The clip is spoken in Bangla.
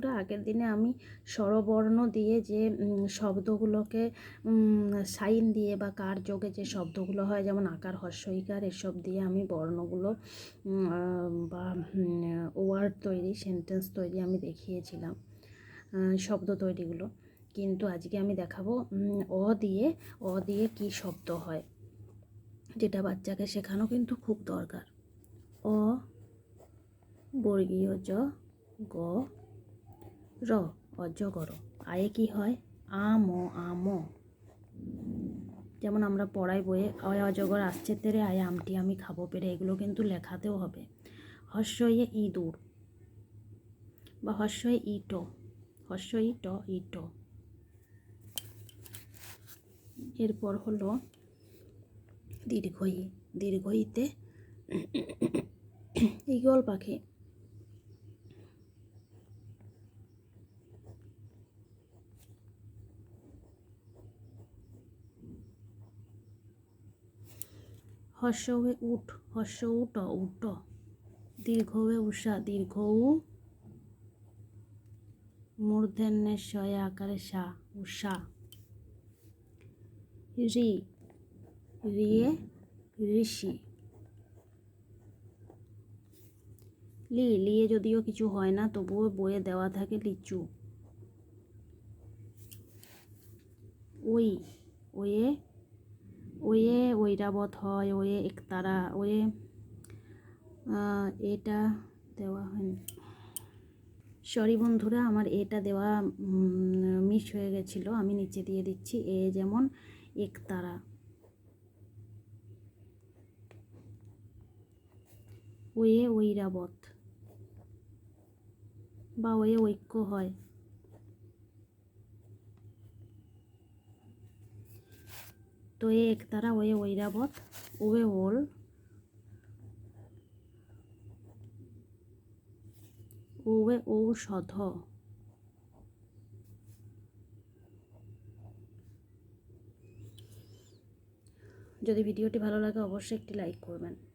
বন্ধুরা, আগের দিনে আমি স্বরবর্ণ দিয়ে যে শব্দগুলোকে সাইন দিয়ে বা কার যোগে যে শব্দগুলো হয়, যেমন আকার, হর্ষ, ইকার, এসব দিয়ে আমি বর্ণগুলো বা ওয়ার্ড তৈরি, সেন্টেন্স তৈরি আমি দেখিয়েছিলাম, শব্দ তৈরিগুলো। কিন্তু আজকে আমি দেখাবো অ দিয়ে কী শব্দ হয়, যেটা বাচ্চাকে শেখানো কিন্তু খুব দরকার। অ বর্গীয় জ গ র, অজগর। আয়ে কি হয়? আম, আম। যেমন আমরা পড়াই বইয়ে অয় অজগর আসছে তেরে, আয়ে আমটি আমি খাবো পেরে, এগুলো কিন্তু লেখাতেও হবে। হর্ষয়ে ইঁদুর বা হর্ষয়ে ইট, হর্ষ ইট, ইট। এরপর হলো দীর্ঘই, দীর্ঘইতে ঈগল পাখি। হর্ষ হয়ে উঠ, হর্ষ উট, উট। দীর্ঘ হয়ে উষা, দীর্ঘ উ। মূর্ধন্যে শয়ে আকারে সা, উষা। রি, রিয়ে ঋষি। লিয়ে যদিও কিছু হয় না, তবুও বইয়ে দেওয়া থাকে লিচু। ওই, ওয়ে ওয়ে ঐরাবত হয়, ওয়ে একতারা, ওয়ে এটা দেওয়া হয়নি। সরি বন্ধুরা, আমার এটা দেওয়া মিস হয়ে গেছিলো, আমি নিচে দিয়ে দিচ্ছি। এ যেমন একতারা। ওয়ে ঐরাবত বা ওয়ে ঐক্য হয়। তো এ একতারা, ওয়ে ঐরাবত, ওয়ে ওল, ওয়ে ঔষধ। যদি ভিডিওটি ভালো লাগে অবশ্যই একটি লাইক করবেন।